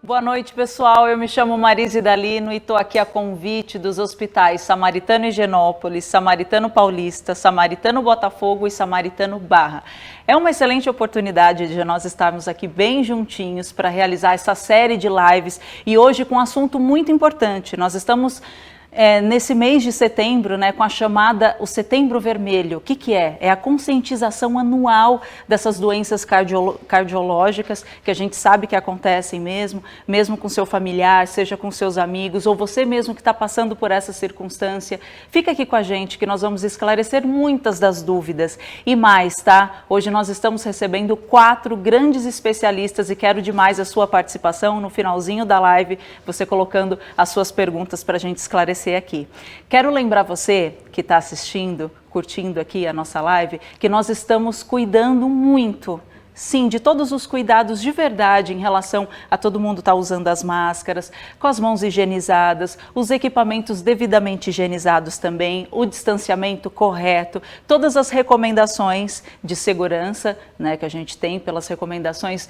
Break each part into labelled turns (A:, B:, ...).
A: Boa noite, pessoal. Eu me chamo Marise Dalino e estou aqui a convite dos hospitais Samaritano Higienópolis, Samaritano Paulista, Samaritano Botafogo e Samaritano Barra. É uma excelente oportunidade de nós estarmos aqui bem juntinhos para realizar essa série de lives e hoje com um assunto muito importante. Nós estamos nesse mês de setembro, com a chamada o Setembro Vermelho. O que é? É a conscientização anual dessas doenças cardiológicas que a gente sabe que acontecem mesmo com seu familiar, seja com seus amigos, ou você mesmo que está passando por essa circunstância. Fica aqui com a gente que nós vamos esclarecer muitas das dúvidas. E mais, tá? Hoje nós estamos recebendo 4 grandes especialistas e quero demais a sua participação no finalzinho da live, você colocando as suas perguntas para a gente esclarecer aqui. Quero lembrar você que está assistindo, curtindo aqui a nossa live, que nós estamos cuidando muito, sim, de todos os cuidados de verdade em relação a todo mundo estar usando as máscaras, com as mãos higienizadas, os equipamentos devidamente higienizados também, o distanciamento correto, todas as recomendações de segurança, que a gente tem pelas recomendações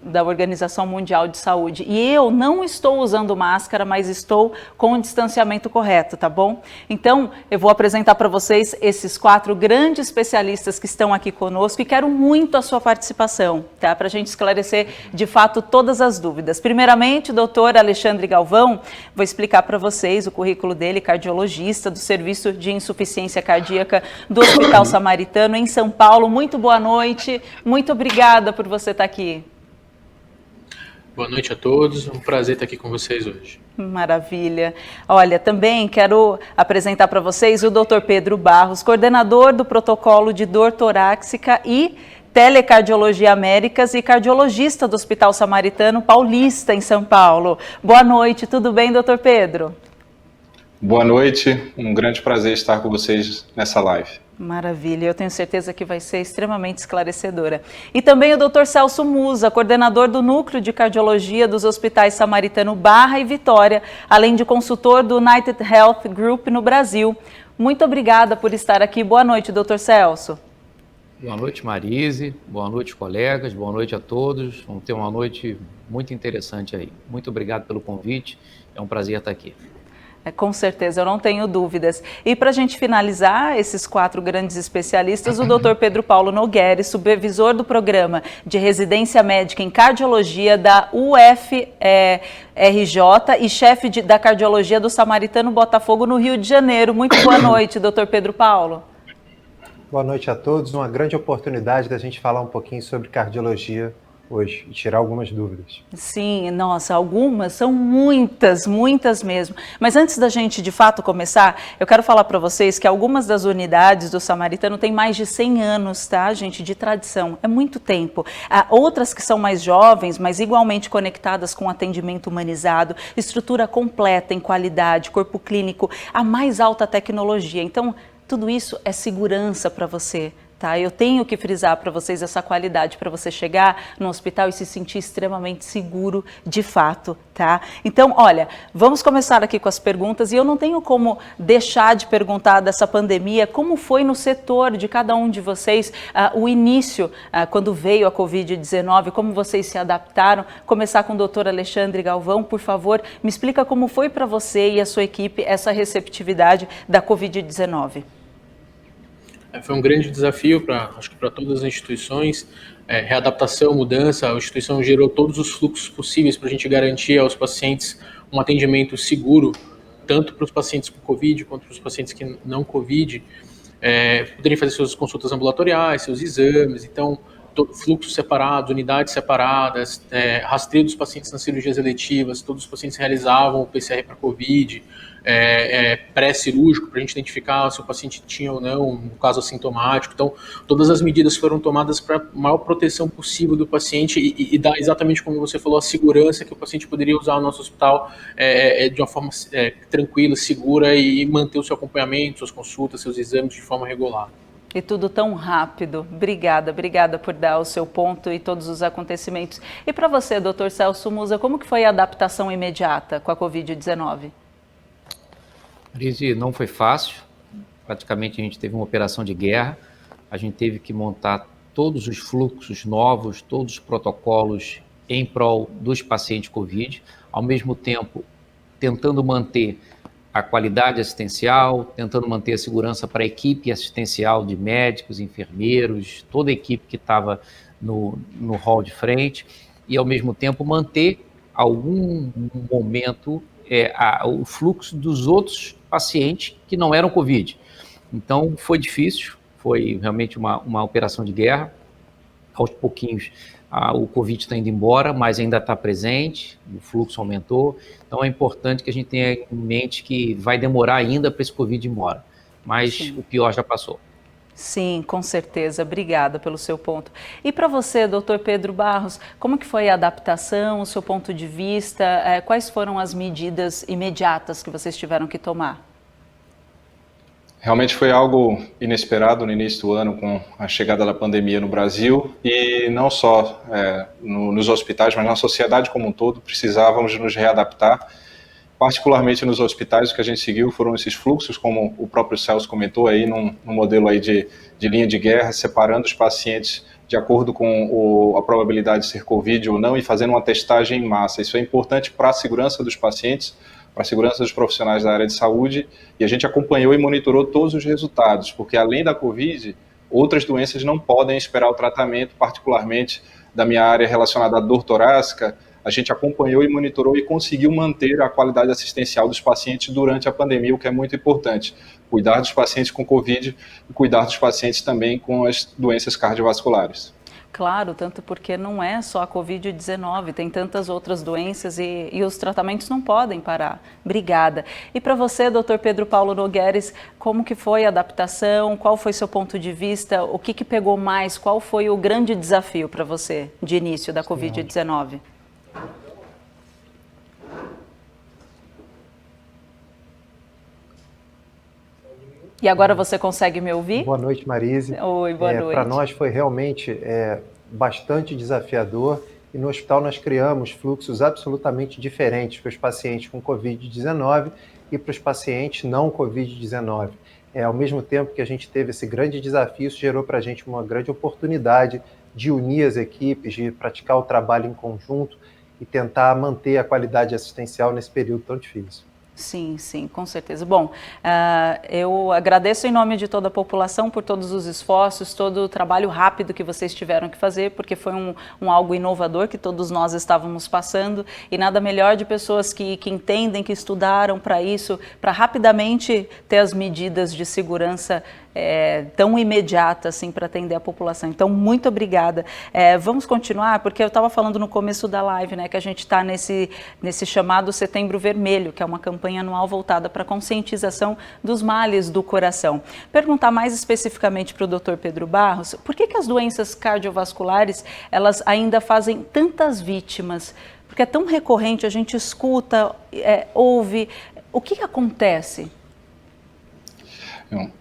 A: da Organização Mundial de Saúde. E eu não estou usando máscara, mas estou com o distanciamento correto, tá bom? Então, eu vou apresentar para vocês esses 4 grandes especialistas que estão aqui conosco e quero muito a sua participação, tá? Para a gente esclarecer de fato todas as dúvidas. Primeiramente, o doutor Alexandre Galvão, vou explicar para vocês o currículo dele, cardiologista do Serviço de Insuficiência Cardíaca do Hospital Samaritano em São Paulo. Muito boa noite, muito obrigada por você estar aqui.
B: Boa noite a todos, é um prazer estar aqui com vocês hoje.
A: Maravilha. Olha, também quero apresentar para vocês o Dr. Pedro Barros, coordenador do protocolo de dor torácica e Telecardiologia Américas e cardiologista do Hospital Samaritano Paulista, em São Paulo. Boa noite, tudo bem, doutor Pedro?
C: Boa noite, um grande prazer estar com vocês nessa live.
A: Maravilha, eu tenho certeza que vai ser extremamente esclarecedora. E também o Dr. Celso Musa, coordenador do Núcleo de Cardiologia dos Hospitais Samaritano Barra e Vitória, além de consultor do United Health Group no Brasil. Muito obrigada por estar aqui. Boa noite, Dr. Celso.
D: Boa noite, Marise. Boa noite, colegas. Boa noite a todos. Vamos ter uma noite muito interessante aí. Muito obrigado pelo convite. É um prazer estar aqui.
A: Com certeza, eu não tenho dúvidas. E para a gente finalizar esses 4 grandes especialistas, o Dr. Pedro Paulo Nogueira, supervisor do programa de residência médica em cardiologia da UFRJ e chefe da cardiologia do Samaritano Botafogo no Rio de Janeiro. Muito boa noite, Dr. Pedro Paulo.
E: Boa noite a todos, uma grande oportunidade da gente falar um pouquinho sobre cardiologia hoje e tirar algumas dúvidas.
A: Sim, nossa, algumas são muitas mesmo. Mas antes da gente de fato começar, eu quero falar para vocês que algumas das unidades do Samaritano têm mais de 100 anos, tá, gente, de tradição. É muito tempo. Há outras que são mais jovens, mas igualmente conectadas com atendimento humanizado, estrutura completa em qualidade, corpo clínico, a mais alta tecnologia. Então, tudo isso é segurança para você, tá? Eu tenho que frisar para vocês essa qualidade para você chegar no hospital e se sentir extremamente seguro de fato, tá? Então, olha, vamos começar aqui com as perguntas e eu não tenho como deixar de perguntar dessa pandemia, como foi no setor de cada um de vocês, o início, quando veio a Covid-19, como vocês se adaptaram. Começar com o doutor Alexandre Galvão, por favor, me explica como foi para você e a sua equipe essa receptividade da Covid-19.
B: Foi um grande desafio acho que para todas as instituições, readaptação, mudança. A instituição gerou todos os fluxos possíveis para a gente garantir aos pacientes um atendimento seguro, tanto para os pacientes com Covid quanto para os pacientes que não Covid, poderem fazer suas consultas ambulatoriais, seus exames. Então, fluxos separados, unidades separadas, rastreio dos pacientes nas cirurgias eletivas, todos os pacientes realizavam o PCR para Covid, pré-cirúrgico, para a gente identificar se o paciente tinha ou não um caso assintomático. Então, todas as medidas foram tomadas para a maior proteção possível do paciente e dar, exatamente como você falou, a segurança que o paciente poderia usar o nosso hospital de uma forma tranquila, segura e manter o seu acompanhamento, suas consultas, seus exames de forma regular.
A: E tudo tão rápido. Obrigada por dar o seu ponto e todos os acontecimentos. E para você, doutor Celso Musa, como que foi a adaptação imediata com a Covid-19?
D: Marise, não foi fácil. Praticamente a gente teve uma operação de guerra. A gente teve que montar todos os fluxos novos, todos os protocolos em prol dos pacientes COVID, ao mesmo tempo tentando manter a qualidade assistencial, tentando manter a segurança para a equipe assistencial de médicos, enfermeiros, toda a equipe que estava no hall de frente, e ao mesmo tempo manter algum momento o fluxo dos outros pacientes que não eram Covid. Então foi difícil, foi realmente uma operação de guerra. Aos pouquinhos o Covid está indo embora, mas ainda está presente, o fluxo aumentou. Então é importante que a gente tenha em mente que vai demorar ainda para esse Covid ir embora, mas sim, o pior já passou.
A: Sim, com certeza. Obrigada pelo seu ponto. E para você, doutor Pedro Barros, como que foi a adaptação, o seu ponto de vista? Quais foram as medidas imediatas que vocês tiveram que tomar?
C: Realmente foi algo inesperado no início do ano, com a chegada da pandemia no Brasil, e não só nos hospitais, mas na sociedade como um todo, precisávamos nos readaptar. Particularmente nos hospitais, o que a gente seguiu foram esses fluxos, como o próprio Celso comentou, aí, num modelo aí de linha de guerra, separando os pacientes de acordo com a probabilidade de ser Covid ou não, e fazendo uma testagem em massa. Isso é importante para a segurança dos pacientes, para a segurança dos profissionais da área de saúde, e a gente acompanhou e monitorou todos os resultados, porque além da Covid, outras doenças não podem esperar o tratamento, particularmente da minha área relacionada à dor torácica. A gente acompanhou e monitorou e conseguiu manter a qualidade assistencial dos pacientes durante a pandemia, o que é muito importante. Cuidar dos pacientes com Covid e cuidar dos pacientes também com as doenças cardiovasculares.
A: Claro, tanto porque não é só a Covid-19, tem tantas outras doenças e os tratamentos não podem parar. Obrigada. E para você, doutor Pedro Paulo Nogueres, como que foi a adaptação? Qual foi seu ponto de vista? O que pegou mais? Qual foi o grande desafio para você de início da Covid-19? E agora você consegue me ouvir?
E: Boa noite, Marise.
A: Oi, boa noite.
E: Para nós foi realmente bastante desafiador, e no hospital nós criamos fluxos absolutamente diferentes para os pacientes com Covid-19 e para os pacientes não Covid-19. Ao mesmo tempo que a gente teve esse grande desafio, isso gerou para a gente uma grande oportunidade de unir as equipes, de praticar o trabalho em conjunto e tentar manter a qualidade assistencial nesse período tão difícil.
A: Sim, sim, com certeza. Bom, eu agradeço em nome de toda a população por todos os esforços, todo o trabalho rápido que vocês tiveram que fazer, porque foi algo inovador que todos nós estávamos passando, e nada melhor de pessoas que entendem, que estudaram para isso, para rapidamente ter as medidas de segurança tão imediata assim para atender a população. Então, muito obrigada. Vamos continuar, porque eu estava falando no começo da live, né, que a gente está nesse chamado Setembro Vermelho, que é uma campanha anual voltada para a conscientização dos males do coração. Perguntar mais especificamente para o Dr. Pedro Barros, por que as doenças cardiovasculares elas ainda fazem tantas vítimas? Porque é tão recorrente, a gente escuta, ouve. O que acontece?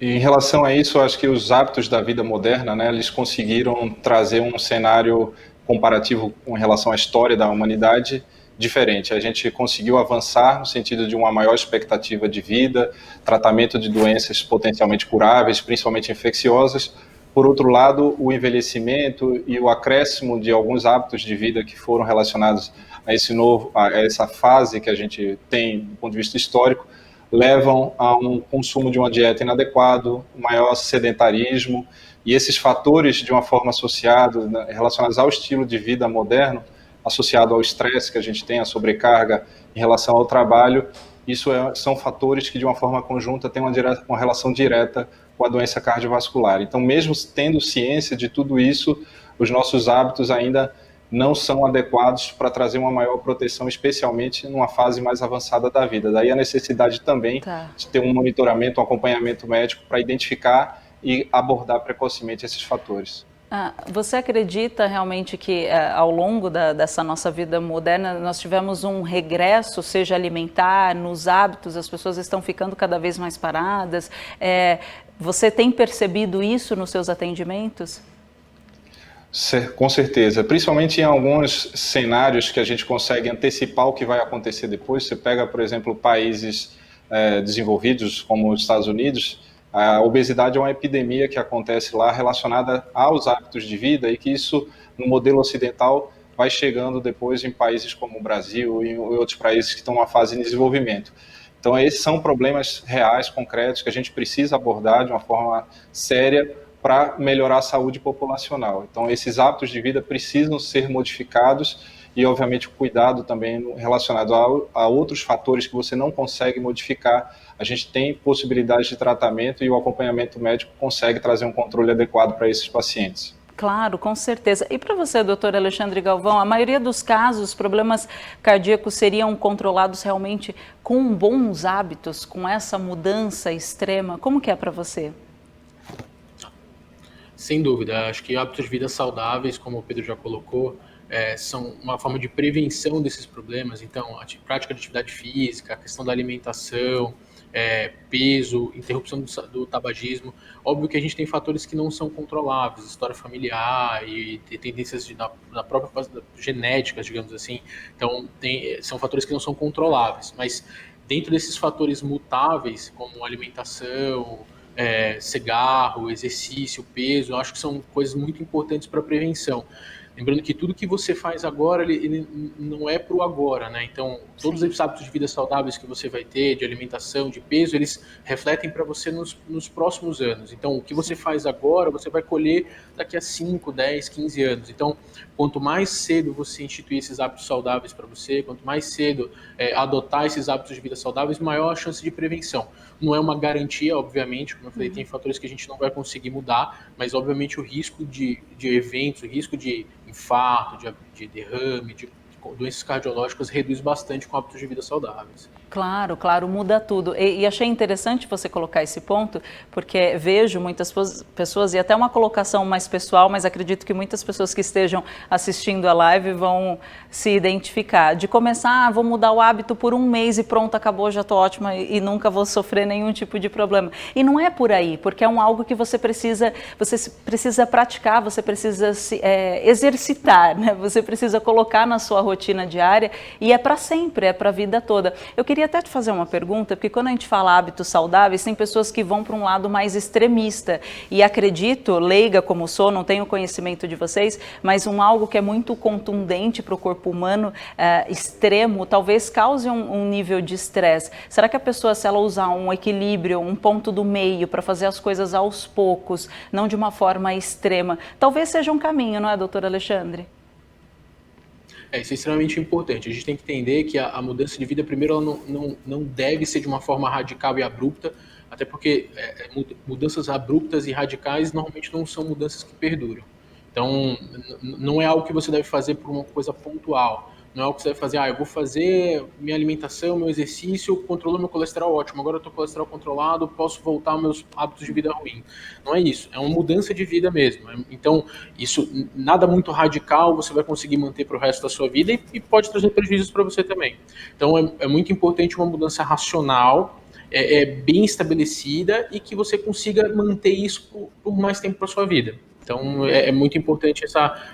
C: Em relação a isso, eu acho que os hábitos da vida moderna, né, eles conseguiram trazer um cenário comparativo com relação à história da humanidade diferente. A gente conseguiu avançar no sentido de uma maior expectativa de vida, tratamento de doenças potencialmente curáveis, principalmente infecciosas. Por outro lado, o envelhecimento e o acréscimo de alguns hábitos de vida que foram relacionados a essa fase que a gente tem do ponto de vista histórico, levam a um consumo de uma dieta inadequado, maior sedentarismo, e esses fatores, de uma forma associados, relacionados ao estilo de vida moderno, associado ao estresse que a gente tem, a sobrecarga em relação ao trabalho, isso são fatores que, de uma forma conjunta, têm uma relação direta com a doença cardiovascular. Então, mesmo tendo ciência de tudo isso, os nossos hábitos ainda não são adequados para trazer uma maior proteção, especialmente numa fase mais avançada da vida. Daí a necessidade também de ter um monitoramento, um acompanhamento médico para identificar e abordar precocemente esses fatores.
A: Você acredita realmente que ao longo dessa nossa vida moderna nós tivemos um regresso, seja alimentar, nos hábitos, as pessoas estão ficando cada vez mais paradas? Você tem percebido isso nos seus atendimentos?
C: Com certeza, principalmente em alguns cenários que a gente consegue antecipar o que vai acontecer depois. Você pega, por exemplo, países desenvolvidos como os Estados Unidos, a obesidade é uma epidemia que acontece lá relacionada aos hábitos de vida, e que isso, no modelo ocidental, vai chegando depois em países como o Brasil e em outros países que estão numa fase de desenvolvimento. Então, esses são problemas reais, concretos, que a gente precisa abordar de uma forma séria para melhorar a saúde populacional. Então, esses hábitos de vida precisam ser modificados e, obviamente, o cuidado também relacionado a outros fatores que você não consegue modificar. A gente tem possibilidades de tratamento e o acompanhamento médico consegue trazer um controle adequado para esses pacientes.
A: Claro, com certeza. E para você, doutor Alexandre Galvão, a maioria dos casos, problemas cardíacos seriam controlados realmente com bons hábitos, com essa mudança extrema? Como que é para você?
B: Sem dúvida, acho que hábitos de vida saudáveis, como o Pedro já colocou, são uma forma de prevenção desses problemas. Então, a prática de atividade física, a questão da alimentação, peso, interrupção do tabagismo. Óbvio que a gente tem fatores que não são controláveis, história familiar e tendências da própria genética, digamos assim. Então, são fatores que não são controláveis, mas dentro desses fatores mutáveis, como alimentação, cigarro, exercício, peso, eu acho que são coisas muito importantes para a prevenção. Lembrando que tudo que você faz agora, ele não é para o agora, né? Então, todos os hábitos de vida saudáveis que você vai ter, de alimentação, de peso, eles refletem para você nos próximos anos. Então, o que você faz agora, você vai colher daqui a 5, 10, 15 anos. Então, quanto mais cedo você instituir esses hábitos saudáveis para você, quanto mais cedo adotar esses hábitos de vida saudáveis, maior a chance de prevenção. Não é uma garantia, obviamente, como eu falei, tem fatores que a gente não vai conseguir mudar, mas, obviamente, o risco de eventos, o risco de infarto, de derrame, de doenças cardiológicas reduz bastante com hábitos de vida saudáveis.
A: Claro, claro, muda tudo. E achei interessante você colocar esse ponto, porque vejo muitas pessoas, e até uma colocação mais pessoal, mas acredito que muitas pessoas que estejam assistindo a live vão se identificar. De começar, vou mudar o hábito por um mês e pronto, acabou, já estou ótima e nunca vou sofrer nenhum tipo de problema. E não é por aí, porque é algo que você precisa praticar, você precisa exercitar, né? Você precisa colocar na sua rotina diária e é para sempre, é para a vida toda. Eu queria até te fazer uma pergunta, porque quando a gente fala hábitos saudáveis, tem pessoas que vão para um lado mais extremista. E acredito, leiga como sou, não tenho conhecimento de vocês, mas algo que é muito contundente para o corpo humano, extremo, talvez cause um nível de estresse. Será que a pessoa, se ela usar um equilíbrio, um ponto do meio para fazer as coisas aos poucos, não de uma forma extrema, talvez seja um caminho, não é, doutor Alexandre?
B: Isso é extremamente importante. A gente tem que entender que a mudança de vida, primeiro, ela não deve ser de uma forma radical e abrupta, até porque mudanças abruptas e radicais normalmente não são mudanças que perduram. Então, não é algo que você deve fazer por uma coisa pontual. Não é algo que você deve fazer, eu vou fazer minha alimentação, meu exercício, controlou meu colesterol, ótimo, agora eu estou com o colesterol controlado, posso voltar aos meus hábitos de vida ruim. Não é isso, é uma mudança de vida mesmo. Então, isso, nada muito radical você vai conseguir manter para o resto da sua vida e pode trazer prejuízos para você também. Então, é muito importante uma mudança racional, bem estabelecida e que você consiga manter isso por mais tempo para sua vida. Então, é muito importante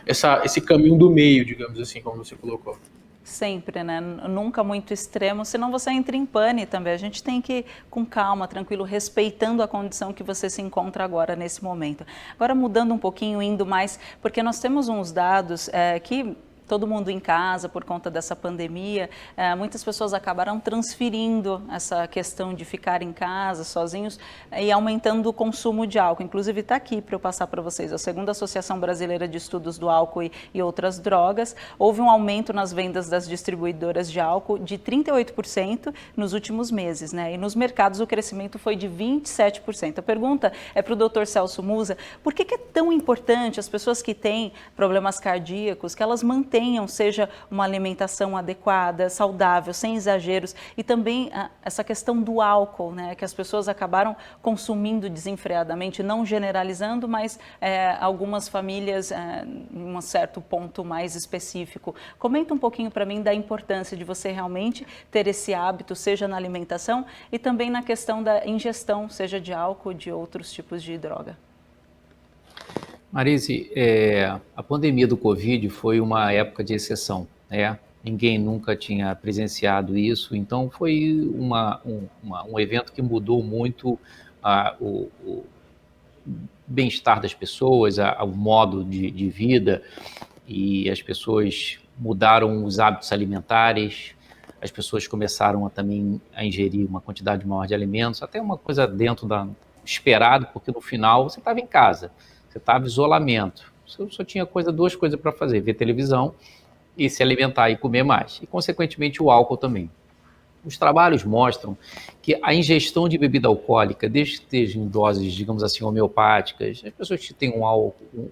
B: esse caminho do meio, digamos assim, como você colocou.
A: Sempre, né? Nunca muito extremo, senão você entra em pane também. A gente tem que ir com calma, tranquilo, respeitando a condição que você se encontra agora, nesse momento. Agora, mudando um pouquinho, indo mais, porque nós temos uns dados que... todo mundo em casa por conta dessa pandemia, muitas pessoas acabaram transferindo essa questão de ficar em casa sozinhos e aumentando o consumo de álcool. Inclusive está aqui para eu passar para vocês, a segunda Associação Brasileira de Estudos do Álcool e Outras Drogas, houve um aumento nas vendas das distribuidoras de álcool de 38% nos últimos meses, né? E nos mercados o crescimento foi de 27%. A pergunta é para o Dr. Celso Musa, por que é tão importante as pessoas que têm problemas cardíacos, que elas mantenham, seja uma alimentação adequada, saudável, sem exageros, e também essa questão do álcool, né, que as pessoas acabaram consumindo desenfreadamente, não generalizando, mas algumas famílias em um certo ponto mais específico. Comenta um pouquinho para mim da importância de você realmente ter esse hábito, seja na alimentação e também na questão da ingestão, seja de álcool ou de outros tipos de droga.
D: Marise, a pandemia do Covid foi uma época de exceção, né? Ninguém nunca tinha presenciado isso, então foi um evento que mudou muito o bem-estar das pessoas, o modo de vida. e as pessoas mudaram os hábitos alimentares, as pessoas começaram também a ingerir uma quantidade maior de alimentos, até uma coisa dentro da esperado, porque no final você estava em casa, você estava em isolamento, você só tinha duas coisas para fazer, ver televisão e se alimentar e comer mais, e consequentemente o álcool também. Os trabalhos mostram que a ingestão de bebida alcoólica, desde que esteja em doses, digamos assim, homeopáticas, as pessoas que têm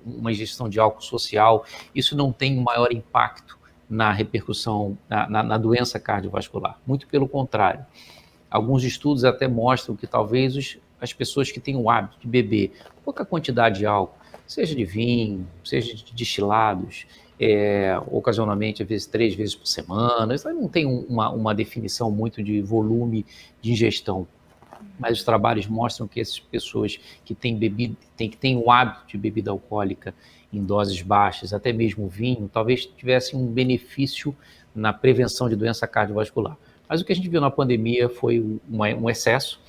D: uma ingestão de álcool social, isso não tem um maior impacto na repercussão, na doença cardiovascular. Muito pelo contrário. Alguns estudos até mostram que talvez as pessoas que têm o hábito de beber pouca quantidade de álcool, seja de vinho, seja de destilados, ocasionalmente, às vezes 3 vezes por semana, isso não tem uma definição muito de volume de ingestão, mas os trabalhos mostram que essas pessoas que têm o hábito de bebida alcoólica em doses baixas, até mesmo vinho, talvez tivessem um benefício na prevenção de doença cardiovascular. Mas o que a gente viu na pandemia foi um excesso,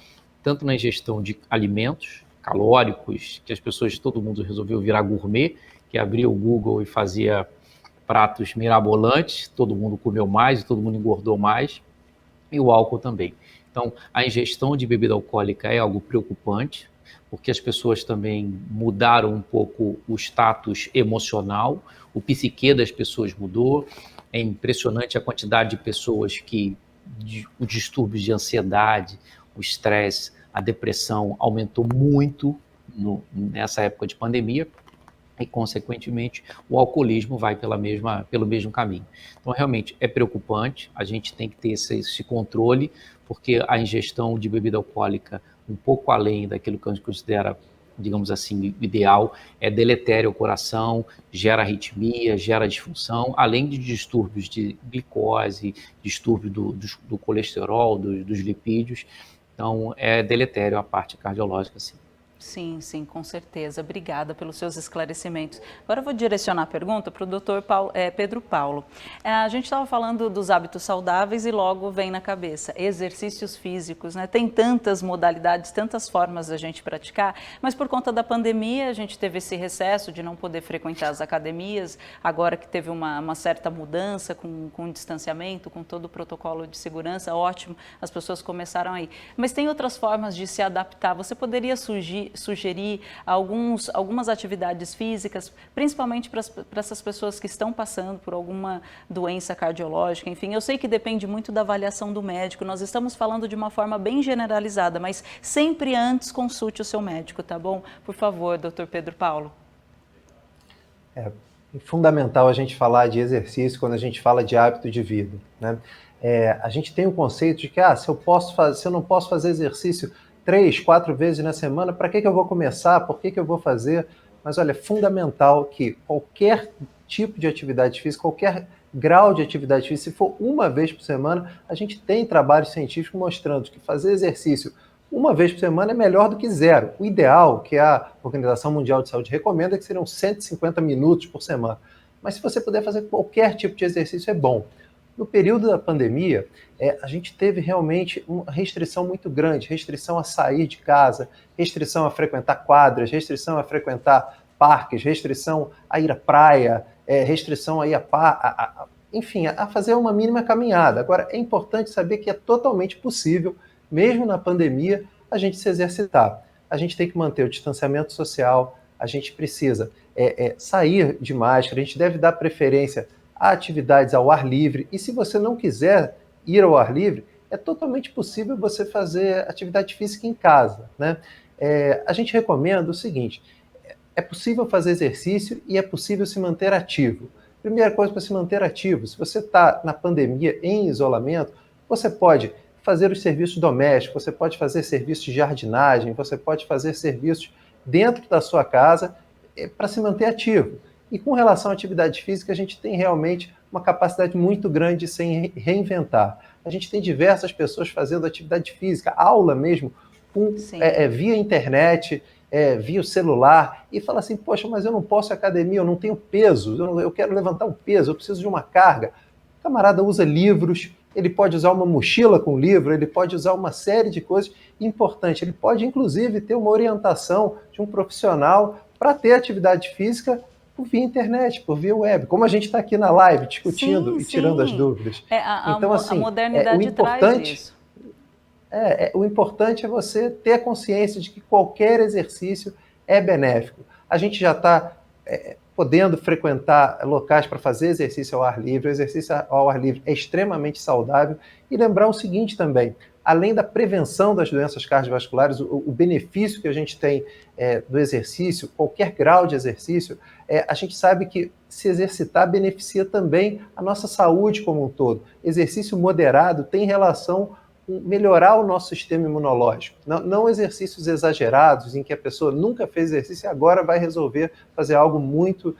D: tanto na ingestão de alimentos calóricos, que todo mundo resolveu virar gourmet, que abria o Google e fazia pratos mirabolantes, todo mundo comeu mais e todo mundo engordou mais, e o álcool também. Então, a ingestão de bebida alcoólica é algo preocupante, porque as pessoas também mudaram um pouco o status emocional, o psique das pessoas mudou, é impressionante a quantidade de pessoas os distúrbios de ansiedade, o estresse, a depressão aumentou muito nessa época de pandemia, e, consequentemente, o alcoolismo vai pelo mesmo caminho. Então, realmente, é preocupante, a gente tem que ter esse controle, porque a ingestão de bebida alcoólica, um pouco além daquilo que a gente considera, digamos assim, ideal, é deletério ao coração, gera arritmia, gera disfunção, além de distúrbios de glicose, distúrbio do colesterol, dos lipídios. Então, é deletério a parte cardiológica, sim.
A: Sim, sim, com certeza. Obrigada pelos seus esclarecimentos. Agora eu vou direcionar a pergunta para o doutor Pedro Paulo. A gente estava falando dos hábitos saudáveis e logo vem na cabeça exercícios físicos, né? Tem tantas modalidades, tantas formas da gente praticar, mas por conta da pandemia a gente teve esse recesso de não poder frequentar as academias, agora que teve uma certa mudança com o distanciamento, com todo o protocolo de segurança, ótimo, as pessoas começaram aí. Mas tem outras formas de se adaptar. Você poderia sugerir algumas atividades físicas, principalmente para essas pessoas que estão passando por alguma doença cardiológica, enfim, eu sei que depende muito da avaliação do médico, nós estamos falando de uma forma bem generalizada, mas sempre antes consulte o seu médico, tá bom? Por favor, doutor Pedro Paulo.
E: É fundamental a gente falar de exercício quando a gente fala de hábito de vida, né? A gente tem um conceito de que se eu não posso fazer exercício 3, 4 vezes na semana, para que eu vou começar? Por que eu vou fazer? Mas olha, é fundamental que qualquer tipo de atividade física, qualquer grau de atividade física, se for uma vez por semana, a gente tem trabalhos científicos mostrando que fazer exercício uma vez por semana é melhor do que 0. O ideal, que a Organização Mundial de Saúde recomenda, é que seriam 150 minutos por semana. Mas se você puder fazer qualquer tipo de exercício, é bom. No período da pandemia, a gente teve realmente uma restrição muito grande, restrição a sair de casa, restrição a frequentar quadras, restrição a frequentar parques, restrição a ir à praia, restrição a ir enfim, a fazer uma mínima caminhada. Agora, é importante saber que é totalmente possível, mesmo na pandemia, a gente se exercitar. A gente tem que manter o distanciamento social, a gente precisa sair de máscara, a gente deve dar preferência a atividades ao ar livre, e se você não quiser ir ao ar livre, é totalmente possível você fazer atividade física em casa, né? A gente recomenda o seguinte, é possível fazer exercício e é possível se manter ativo. Primeira coisa, para se manter ativo, se você está na pandemia, em isolamento, você pode fazer os serviços domésticos, você pode fazer serviços de jardinagem, você pode fazer serviços dentro da sua casa para se manter ativo. E com relação à atividade física, a gente tem realmente uma capacidade muito grande de se reinventar. A gente tem diversas pessoas fazendo atividade física, aula mesmo, via internet, via o celular, e fala assim, poxa, mas eu não posso ir à academia, eu não tenho peso, eu quero levantar um peso, eu preciso de uma carga. O camarada usa livros, ele pode usar uma mochila com livro, ele pode usar uma série de coisas importantes, ele pode inclusive ter uma orientação de um profissional para ter atividade física por via internet, por via web, como a gente está aqui na live discutindo e tirando as dúvidas. Então, assim,
A: a modernidade
E: o importante,
A: traz isso.
E: O importante é você ter a consciência de que qualquer exercício é benéfico. A gente já está podendo frequentar locais para fazer exercício ao ar livre. O exercício ao ar livre é extremamente saudável. E lembrar o seguinte também, além da prevenção das doenças cardiovasculares, o benefício que a gente tem do exercício, qualquer grau de exercício, a gente sabe que se exercitar beneficia também a nossa saúde como um todo. Exercício moderado tem relação com melhorar o nosso sistema imunológico. Não exercícios exagerados, em que a pessoa nunca fez exercício e agora vai resolver fazer algo muito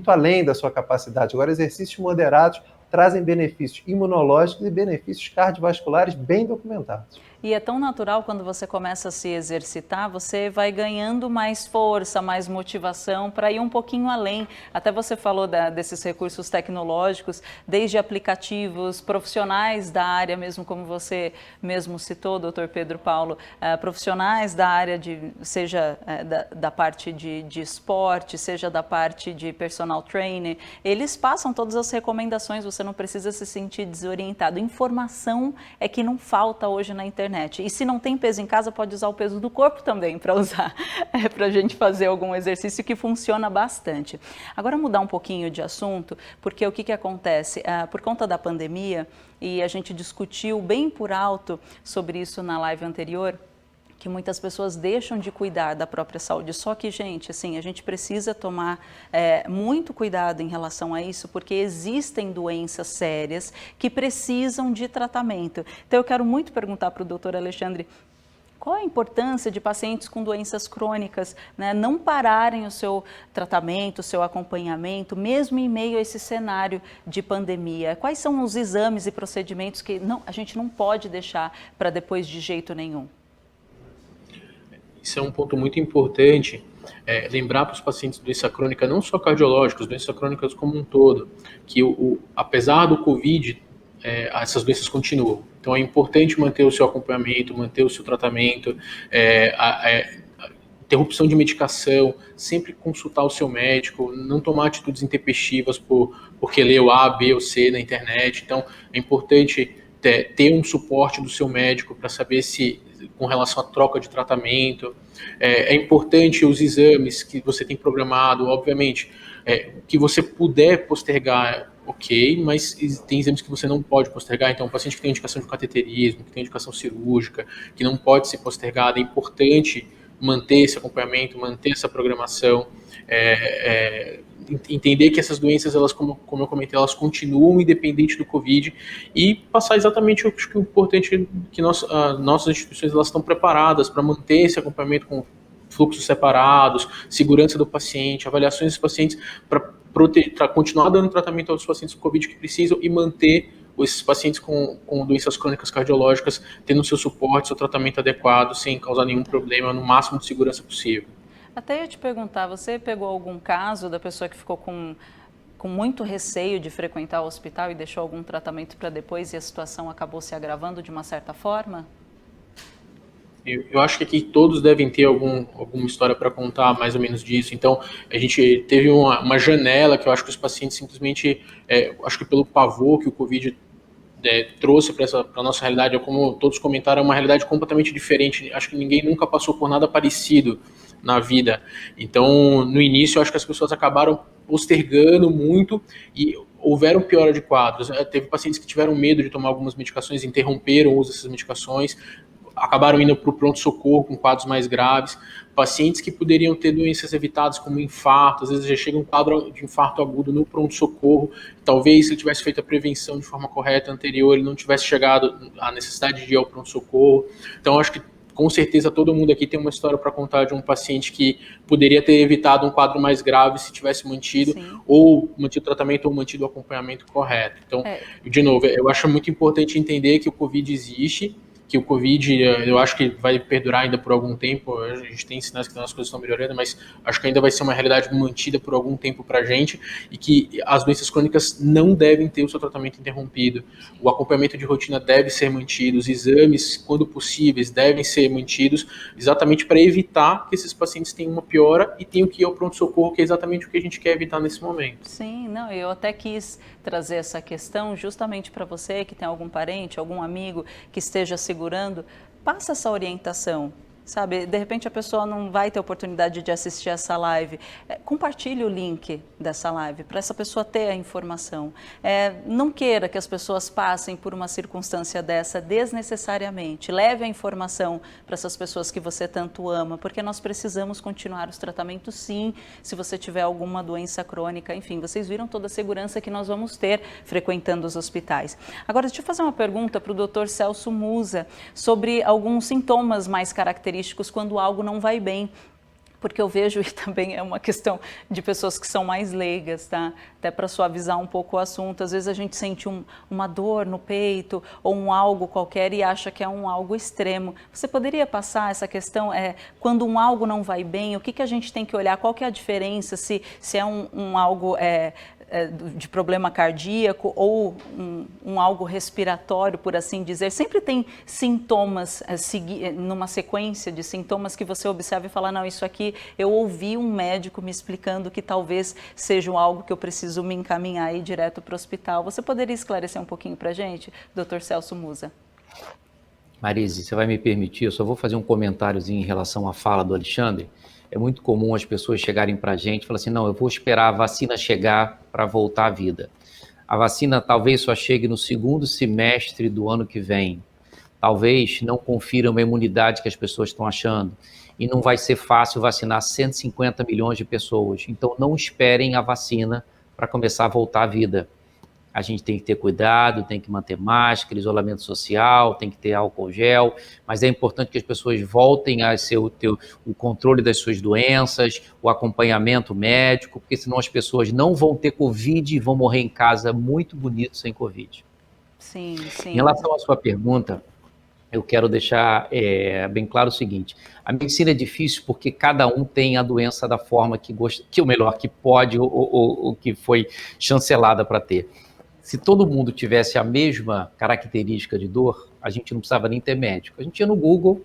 E: além da sua capacidade. Agora, exercícios moderados trazem benefícios imunológicos e benefícios cardiovasculares bem documentados.
A: E é tão natural quando você começa a se exercitar, você vai ganhando mais força, mais motivação para ir um pouquinho além. Até você falou desses recursos tecnológicos, desde aplicativos, profissionais da área, mesmo como você mesmo citou, doutor Pedro Paulo, profissionais da área, seja da parte de esporte, seja da parte de personal trainer, eles passam todas as recomendações, você não precisa se sentir desorientado. Informação é que não falta hoje na internet. E se não tem peso em casa, pode usar o peso do corpo também para usar, para a gente fazer algum exercício que funciona bastante. Agora mudar um pouquinho de assunto, porque o que acontece? Por conta da pandemia, e a gente discutiu bem por alto sobre isso na live anterior, que muitas pessoas deixam de cuidar da própria saúde. Só que, gente, assim, a gente precisa tomar muito cuidado em relação a isso, porque existem doenças sérias que precisam de tratamento. Então, eu quero muito perguntar para o doutor Alexandre, qual a importância de pacientes com doenças crônicas, né, não pararem o seu tratamento, o seu acompanhamento, mesmo em meio a esse cenário de pandemia? Quais são os exames e procedimentos que a gente não pode deixar para depois de jeito nenhum?
B: Isso é um ponto muito importante, lembrar para os pacientes de doença crônica, não só cardiológicos, doenças crônicas como um todo, que apesar do Covid, essas doenças continuam. Então é importante manter o seu acompanhamento, manter o seu tratamento, interrupção de medicação, sempre consultar o seu médico, não tomar atitudes intempestivas porque leu A, B ou C na internet. Então é importante ter um suporte do seu médico para saber se com relação à troca de tratamento. É importante os exames que você tem programado, obviamente, que você puder postergar, ok, mas tem exames que você não pode postergar. Então, o paciente que tem indicação de cateterismo, que tem indicação cirúrgica, que não pode ser postergado, é importante manter esse acompanhamento, manter essa programação, entender que essas doenças, elas, como eu comentei, elas continuam independente do Covid, e passar exatamente o que é importante, que nossas instituições elas estão preparadas para manter esse acompanhamento com fluxos separados, segurança do paciente, avaliações dos pacientes, para continuar dando tratamento aos pacientes com Covid que precisam e manter esses pacientes com doenças crônicas cardiológicas tendo seu suporte, seu tratamento adequado, sem causar nenhum problema, no máximo de segurança possível.
A: Até ia te perguntar, você pegou algum caso da pessoa que ficou com muito receio de frequentar o hospital e deixou algum tratamento para depois e a situação acabou se agravando de uma certa forma?
B: Eu acho que aqui todos devem ter alguma história para contar mais ou menos disso. Então, a gente teve uma janela que eu acho que os pacientes simplesmente, acho que pelo pavor que o Covid trouxe para a nossa realidade, como todos comentaram, é uma realidade completamente diferente. Acho que ninguém nunca passou por nada parecido na vida. Então, no início, eu acho que as pessoas acabaram postergando muito e houveram piora de quadros. Teve pacientes que tiveram medo de tomar algumas medicações, interromperam o uso dessas medicações, acabaram indo para o pronto-socorro com quadros mais graves, pacientes que poderiam ter doenças evitadas como infarto, às vezes já chega um quadro de infarto agudo no pronto-socorro, talvez se ele tivesse feito a prevenção de forma correta anterior, ele não tivesse chegado à necessidade de ir ao pronto-socorro. Então acho que com certeza todo mundo aqui tem uma história para contar de um paciente que poderia ter evitado um quadro mais grave se tivesse mantido, Sim. ou mantido o tratamento ou mantido o acompanhamento correto. Então, de novo, eu acho muito importante entender que o Covid existe, que o Covid, eu acho que vai perdurar ainda por algum tempo. A gente tem sinais que as coisas estão melhorando, mas acho que ainda vai ser uma realidade mantida por algum tempo para a gente, e que as doenças crônicas não devem ter o seu tratamento interrompido. O acompanhamento de rotina deve ser mantido, os exames, quando possíveis, devem ser mantidos, exatamente para evitar que esses pacientes tenham uma piora e tenham que ir ao pronto-socorro, que é exatamente o que a gente quer evitar nesse momento.
A: Sim, não, eu até quis trazer essa questão justamente para você que tem algum parente, algum amigo que esteja segurando, passa essa orientação, sabe? De repente a pessoa não vai ter oportunidade de assistir essa live. Compartilhe o link dessa live para essa pessoa ter a informação. Não queira que as pessoas passem por uma circunstância dessa desnecessariamente. Leve a informação para essas pessoas que você tanto ama, porque nós precisamos continuar os tratamentos, sim, se você tiver alguma doença crônica. Enfim, vocês viram toda a segurança que nós vamos ter frequentando os hospitais. Agora, deixa eu fazer uma pergunta para o Dr. Celso Musa sobre alguns sintomas mais característicos quando algo não vai bem. Porque eu vejo, e também é uma questão de pessoas que são mais leigas, tá? Até para suavizar um pouco o assunto, às vezes a gente sente uma dor no peito ou um algo qualquer e acha que é um algo extremo. Você poderia passar essa questão, quando um algo não vai bem, o que a gente tem que olhar, qual que é a diferença, se é um algo de problema cardíaco ou um algo respiratório, por assim dizer. Sempre tem sintomas, numa sequência de sintomas que você observa e fala, não, isso aqui eu ouvi um médico me explicando que talvez seja algo que eu preciso me encaminhar aí direto para o hospital. Você poderia esclarecer um pouquinho para a gente, Dr. Celso Musa?
D: Marise, você vai me permitir, eu só vou fazer um comentáriozinho em relação à fala do Alexandre. É muito comum as pessoas chegarem para a gente e falarem assim, não, eu vou esperar a vacina chegar para voltar à vida. A vacina talvez só chegue no segundo semestre do ano que vem. Talvez não confiram a imunidade que as pessoas estão achando. E não vai ser fácil vacinar 150 milhões de pessoas. Então não esperem a vacina para começar a voltar à vida. A gente tem que ter cuidado, tem que manter máscara, isolamento social, tem que ter álcool gel, mas é importante que as pessoas voltem a ter o controle das suas doenças, o acompanhamento médico, porque senão as pessoas não vão ter Covid e vão morrer em casa muito bonito sem Covid.
A: Sim, sim.
D: Em relação à sua pergunta, eu quero deixar bem claro o seguinte, a medicina é difícil porque cada um tem a doença da forma que gosta, que o melhor, que pode ou que foi chancelada para ter. Se todo mundo tivesse a mesma característica de dor, a gente não precisava nem ter médico. A gente ia no Google,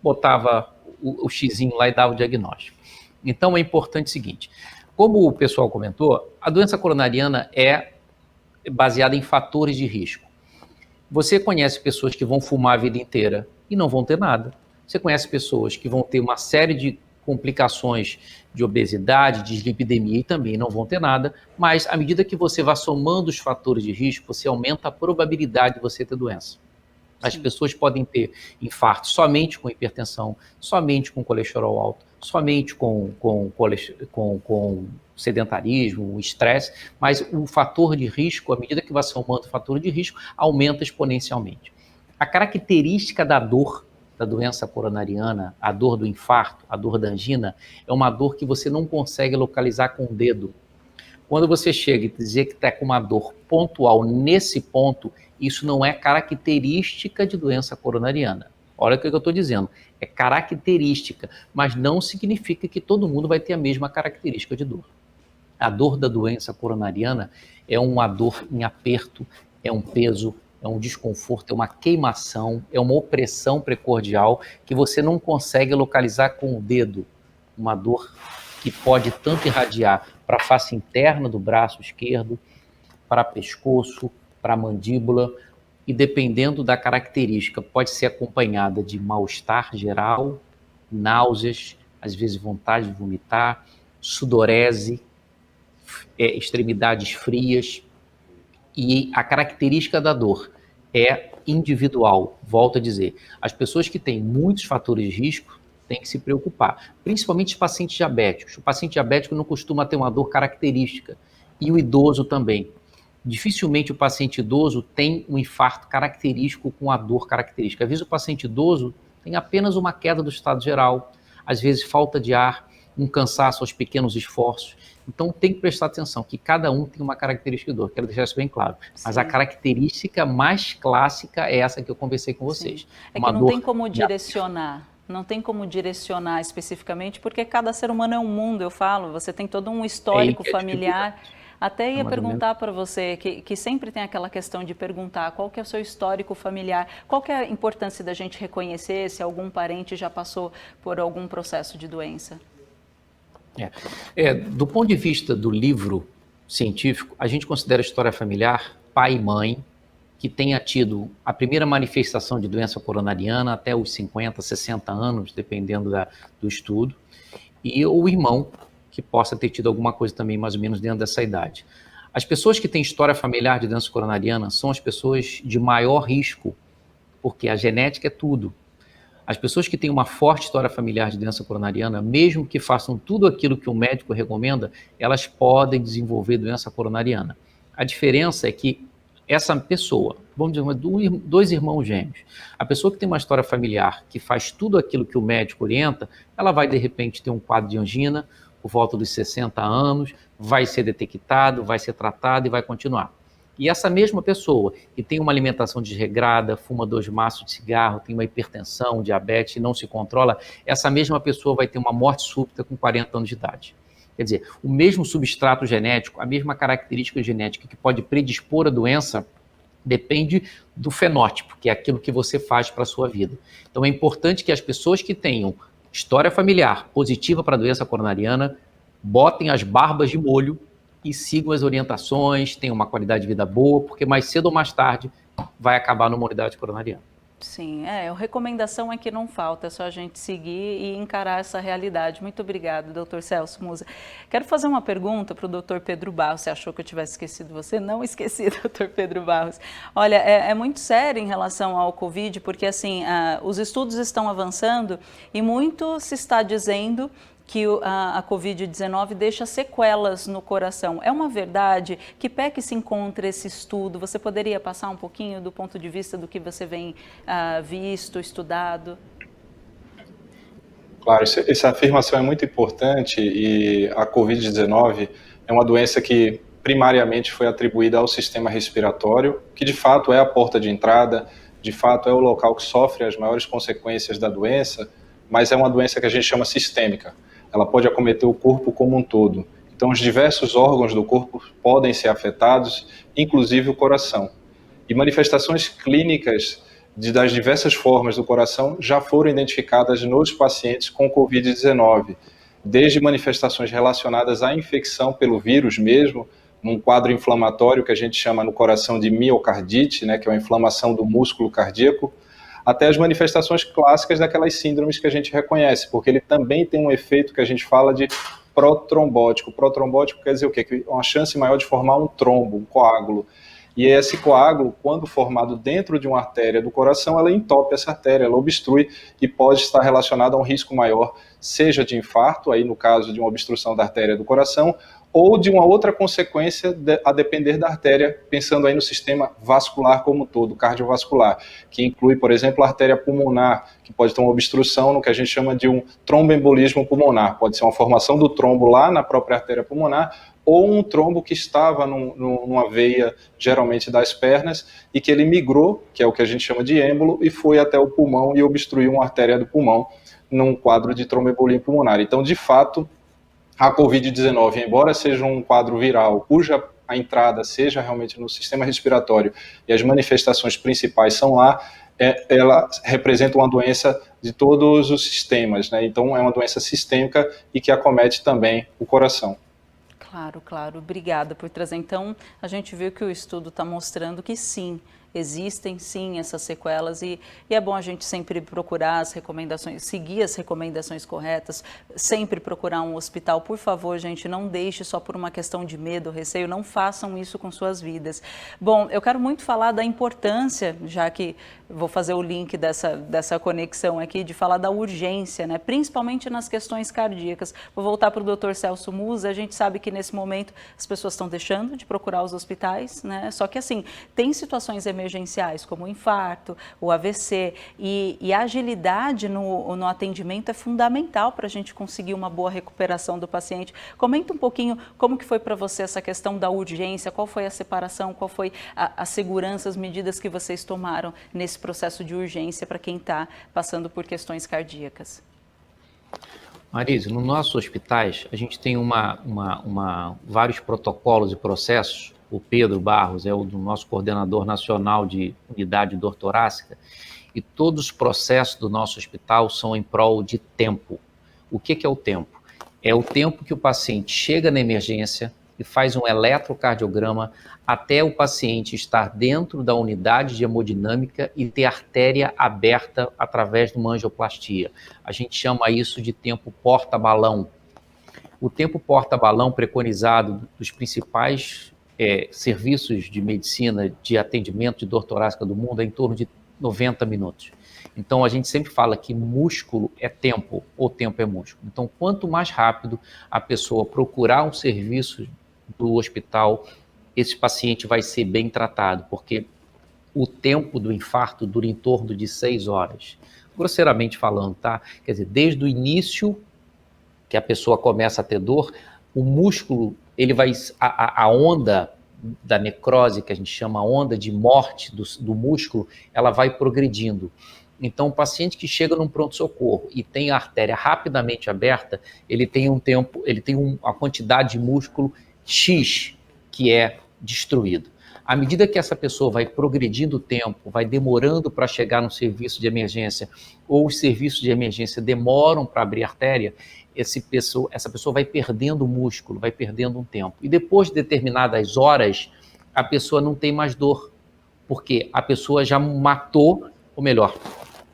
D: botava o xizinho lá e dava o diagnóstico. Então é importante o seguinte, como o pessoal comentou, a doença coronariana é baseada em fatores de risco. Você conhece pessoas que vão fumar a vida inteira e não vão ter nada. Você conhece pessoas que vão ter uma série de complicações de obesidade, de dislipidemia e também não vão ter nada, mas à medida que você vai somando os fatores de risco, você aumenta a probabilidade de você ter doença. As pessoas podem ter infarto somente com hipertensão, somente com colesterol alto, somente com sedentarismo, estresse, mas o fator de risco, à medida que vai somando o fator de risco, aumenta exponencialmente. A característica da dor da doença coronariana, a dor do infarto, a dor da angina, é uma dor que você não consegue localizar com o dedo. Quando você chega e dizer que está com uma dor pontual nesse ponto, isso não é característica de doença coronariana. Olha o que eu estou dizendo, é característica, mas não significa que todo mundo vai ter a mesma característica de dor. A dor da doença coronariana é uma dor em aperto, é um peso, é um desconforto, é uma queimação, é uma opressão precordial que você não consegue localizar com o dedo. Uma dor que pode tanto irradiar para a face interna do braço esquerdo, para pescoço, para a mandíbula, e dependendo da característica, pode ser acompanhada de mal-estar geral, náuseas, às vezes vontade de vomitar, sudorese, extremidades frias, e a característica da dor é individual, volto a dizer. As pessoas que têm muitos fatores de risco têm que se preocupar, principalmente os pacientes diabéticos. O paciente diabético não costuma ter uma dor característica, e o idoso também. Dificilmente o paciente idoso tem um infarto característico com a dor característica. Às vezes o paciente idoso tem apenas uma queda do estado geral, às vezes falta de ar, um cansaço aos pequenos esforços. Então tem que prestar atenção que cada um tem uma característica de dor, quero deixar isso bem claro. Mas a característica mais clássica é essa que eu conversei com vocês.
A: Sim. É que não tem como direcionar. Não tem como direcionar especificamente, porque cada ser humano é um mundo, eu falo, você tem todo um histórico familiar. Até ia perguntar para você, que sempre tem aquela questão de perguntar qual que é o seu histórico familiar, qual que é a importância da gente reconhecer se algum parente já passou por algum processo de doença?
D: Do ponto de vista do livro científico, a gente considera a história familiar pai e mãe, que tenha tido a primeira manifestação de doença coronariana até os 50, 60 anos, dependendo do estudo, e o irmão, que possa ter tido alguma coisa também mais ou menos dentro dessa idade. As pessoas que têm história familiar de doença coronariana são as pessoas de maior risco, porque a genética é tudo. As pessoas que têm uma forte história familiar de doença coronariana, mesmo que façam tudo aquilo que o médico recomenda, elas podem desenvolver doença coronariana. A diferença é que essa pessoa, vamos dizer, dois irmãos gêmeos, a pessoa que tem uma história familiar, que faz tudo aquilo que o médico orienta, ela vai de repente ter um quadro de angina por volta dos 60 anos, vai ser detectado, vai ser tratado e vai continuar. E essa mesma pessoa que tem uma alimentação desregrada, fuma 2 maços de cigarro, tem uma hipertensão, diabetes e não se controla, essa mesma pessoa vai ter uma morte súbita com 40 anos de idade. Quer dizer, o mesmo substrato genético, a mesma característica genética que pode predispor a doença, depende do fenótipo, que é aquilo que você faz para a sua vida. Então é importante que as pessoas que tenham história familiar positiva para a doença coronariana botem as barbas de molho e sigam as orientações, tenham uma qualidade de vida boa, porque mais cedo ou mais tarde vai acabar numa unidade coronariana.
A: Sim, a recomendação é que não falta, é só a gente seguir e encarar essa realidade. Muito obrigada, doutor Celso Musa. Quero fazer uma pergunta para o doutor Pedro Barros. Você achou que eu tivesse esquecido você? Não esqueci, doutor Pedro Barros. Olha, é muito sério em relação ao Covid, porque assim, os estudos estão avançando e muito se está dizendo que a Covid-19 deixa sequelas no coração. É uma verdade? Que pé que se encontra esse estudo? Você poderia passar um pouquinho do ponto de vista do que você vem visto, estudado?
C: Claro, essa afirmação é muito importante e a Covid-19 é uma doença que primariamente foi atribuída ao sistema respiratório, que de fato é a porta de entrada, de fato é o local que sofre as maiores consequências da doença, mas é uma doença que a gente chama sistêmica. Ela pode acometer o corpo como um todo. Então, os diversos órgãos do corpo podem ser afetados, inclusive o coração. E manifestações clínicas das diversas formas do coração já foram identificadas nos pacientes com Covid-19, desde manifestações relacionadas à infecção pelo vírus mesmo, num quadro inflamatório que a gente chama no coração de miocardite, né, que é uma inflamação do músculo cardíaco, até as manifestações clássicas daquelas síndromes que a gente reconhece, porque ele também tem um efeito que a gente fala de protrombótico. Protrombótico quer dizer o quê? Que é uma chance maior de formar um trombo, um coágulo. E esse coágulo, quando formado dentro de uma artéria do coração, ela entope essa artéria, ela obstrui e pode estar relacionada a um risco maior, seja de infarto, aí no caso de uma obstrução da artéria do coração, ou de uma outra consequência a depender da artéria, pensando aí no sistema vascular como um todo, cardiovascular, que inclui, por exemplo, a artéria pulmonar, que pode ter uma obstrução no que a gente chama de um tromboembolismo pulmonar. Pode ser uma formação do trombo lá na própria artéria pulmonar, ou um trombo que estava numa veia, geralmente das pernas, e que ele migrou, que é o que a gente chama de êmbolo, e foi até o pulmão e obstruiu uma artéria do pulmão num quadro de tromboembolia pulmonar. Então, de fato, a Covid-19, embora seja um quadro viral, cuja a entrada seja realmente no sistema respiratório e as manifestações principais são lá, ela representa uma doença de todos os sistemas, né? Então é uma doença sistêmica e que acomete também o coração.
A: Claro, claro. Obrigada por trazer. Então, a gente viu que o estudo está mostrando que sim, existem sim essas sequelas e é bom a gente sempre procurar as recomendações, seguir as recomendações corretas, sempre procurar um hospital. Por favor, gente, não deixe só por uma questão de medo, receio, não façam isso com suas vidas. Bom, eu quero muito falar da importância, já que vou fazer o link dessa conexão aqui, de falar da urgência, né? Principalmente nas questões cardíacas. Vou voltar para o Dr. Celso Musa. A gente sabe que nesse momento as pessoas estão deixando de procurar os hospitais, né? Só que assim, tem situações emergentes emergenciais, como o infarto, o AVC, e a agilidade no atendimento é fundamental para a gente conseguir uma boa recuperação do paciente. Comenta um pouquinho como que foi para você essa questão da urgência, qual foi a separação, qual foi a segurança, as medidas que vocês tomaram nesse processo de urgência para quem está passando por questões cardíacas.
D: Marise, nos nossos hospitais, a gente tem vários protocolos e processos. O Pedro Barros é o do nosso coordenador nacional de unidade de dor torácica, e todos os processos do nosso hospital são em prol de tempo. O que é o tempo? É o tempo que o paciente chega na emergência e faz um eletrocardiograma até o paciente estar dentro da unidade de hemodinâmica e ter artéria aberta através de uma angioplastia. A gente chama isso de tempo porta-balão. O tempo porta-balão preconizado dos principais serviços de medicina de atendimento de dor torácica do mundo é em torno de 90 minutos. Então, a gente sempre fala que músculo é tempo, ou tempo é músculo. Então, quanto mais rápido a pessoa procurar um serviço do hospital, esse paciente vai ser bem tratado, porque o tempo do infarto dura em torno de 6 horas. Grosseiramente falando, tá? Quer dizer, desde o início que a pessoa começa a ter dor, o músculo, ele vai, a onda da necrose, que a gente chama a onda de morte do músculo, ela vai progredindo. Então, o paciente que chega num pronto-socorro e tem a artéria rapidamente aberta, ele tem uma quantidade de músculo X que é destruído. À medida que essa pessoa vai progredindo o tempo, vai demorando para chegar no serviço de emergência, ou os serviços de emergência demoram para abrir a artéria, essa pessoa vai perdendo músculo, vai perdendo um tempo. E depois de determinadas horas, a pessoa não tem mais dor, porque a pessoa já matou, ou melhor,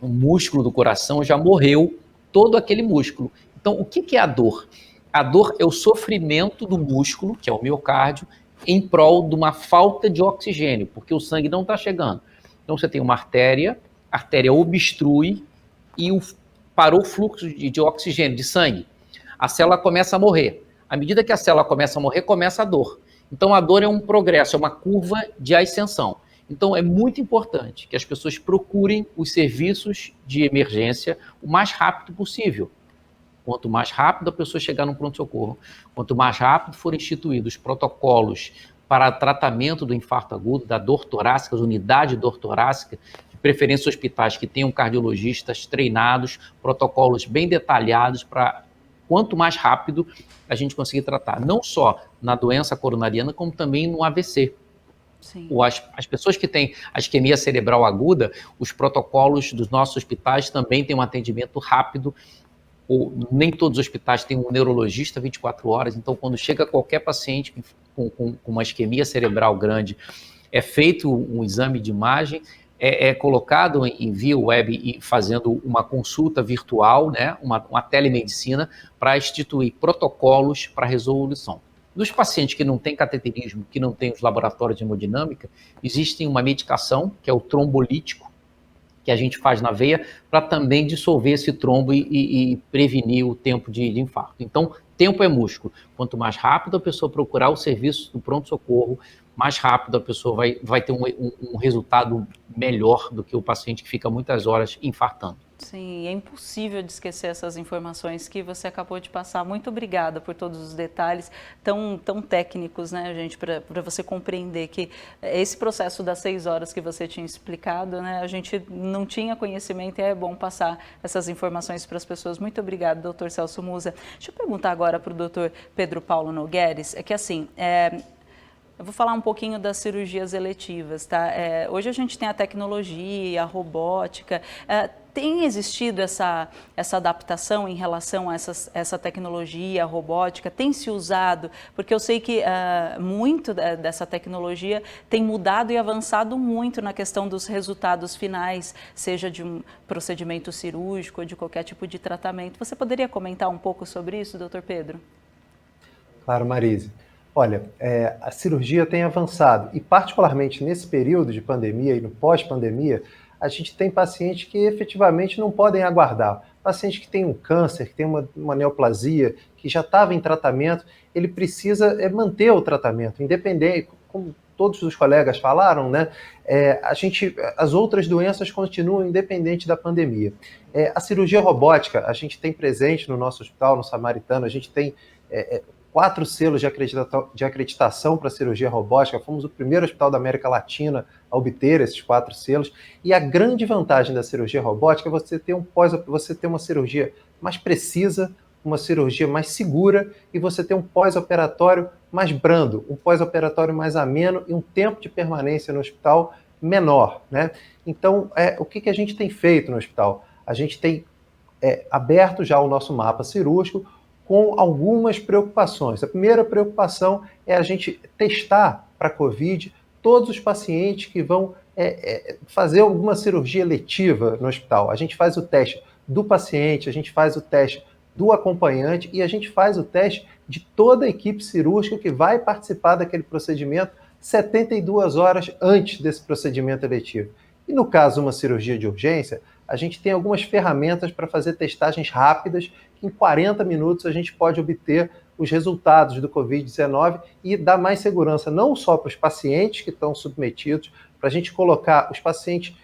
D: o músculo do coração já morreu, todo aquele músculo. Então, o que é a dor? A dor é o sofrimento do músculo, que é o miocárdio, em prol de uma falta de oxigênio, porque o sangue não está chegando. Então, você tem uma artéria, a artéria obstrui e parou o fluxo de oxigênio, de sangue. A célula começa a morrer. À medida que a célula começa a morrer, começa a dor. Então, a dor é um progresso, é uma curva de ascensão. Então, é muito importante que as pessoas procurem os serviços de emergência o mais rápido possível. Quanto mais rápido a pessoa chegar no pronto-socorro, quanto mais rápido forem instituídos protocolos para tratamento do infarto agudo, da dor torácica, as unidades de dor torácica, de preferência hospitais que tenham cardiologistas treinados, protocolos bem detalhados para quanto mais rápido a gente conseguir tratar, não só na doença coronariana, como também no AVC. Sim. As pessoas que têm a isquemia cerebral aguda, os protocolos dos nossos hospitais também têm um atendimento rápido. Nem todos os hospitais têm um neurologista 24 horas, então quando chega qualquer paciente com uma isquemia cerebral grande, é feito um exame de imagem, é colocado em via web e fazendo uma consulta virtual, né, uma telemedicina, para instituir protocolos para resolução. Dos pacientes que não têm cateterismo, que não têm os laboratórios de hemodinâmica, existe uma medicação, que é o trombolítico, que a gente faz na veia, para também dissolver esse trombo e prevenir o tempo de infarto. Então, tempo é músculo. Quanto mais rápido a pessoa procurar o serviço do pronto-socorro, mais rápido a pessoa vai ter um resultado melhor do que o paciente que fica muitas horas infartando.
A: Sim, é impossível de esquecer essas informações que você acabou de passar. Muito obrigada por todos os detalhes tão técnicos, né, gente, para você compreender que esse processo das 6 horas que você tinha explicado, né, a gente não tinha conhecimento e é bom passar essas informações para as pessoas. Muito obrigada, doutor Celso Musa. Deixa eu perguntar agora para o doutor Pedro Paulo Nogueres, é que assim, eu vou falar um pouquinho das cirurgias eletivas, tá? Hoje a gente tem a tecnologia, a robótica. Tem existido essa adaptação em relação a essa tecnologia, a robótica? Tem se usado? Porque eu sei que muito dessa tecnologia tem mudado e avançado muito na questão dos resultados finais, seja de um procedimento cirúrgico ou de qualquer tipo de tratamento. Você poderia comentar um pouco sobre isso, doutor Pedro?
E: Claro, Marise. Olha, a cirurgia tem avançado e particularmente nesse período de pandemia e no pós-pandemia, a gente tem pacientes que efetivamente não podem aguardar. Paciente que tem um câncer, que tem uma neoplasia, que já estava em tratamento, ele precisa manter o tratamento, independente, como todos os colegas falaram, né, as outras doenças continuam independente da pandemia. A cirurgia robótica, a gente tem presente no nosso hospital, no Samaritano, a gente tem 4 selos de acreditação para cirurgia robótica. Fomos o primeiro hospital da América Latina a obter esses 4 selos. E a grande vantagem da cirurgia robótica é você ter uma cirurgia mais precisa, uma cirurgia mais segura e você ter um pós-operatório mais brando, um pós-operatório mais ameno e um tempo de permanência no hospital menor, né? Então, o que a gente tem feito no hospital? A gente tem aberto já o nosso mapa cirúrgico com algumas preocupações. A primeira preocupação é a gente testar para a COVID todos os pacientes que vão fazer alguma cirurgia letiva no hospital. A gente faz o teste do paciente, a gente faz o teste do acompanhante e a gente faz o teste de toda a equipe cirúrgica que vai participar daquele procedimento 72 horas antes desse procedimento eletivo. E no caso de uma cirurgia de urgência, a gente tem algumas ferramentas para fazer testagens rápidas, que em 40 minutos a gente pode obter os resultados do Covid-19 e dar mais segurança não só para os pacientes que estão submetidos, para a gente colocar o paciente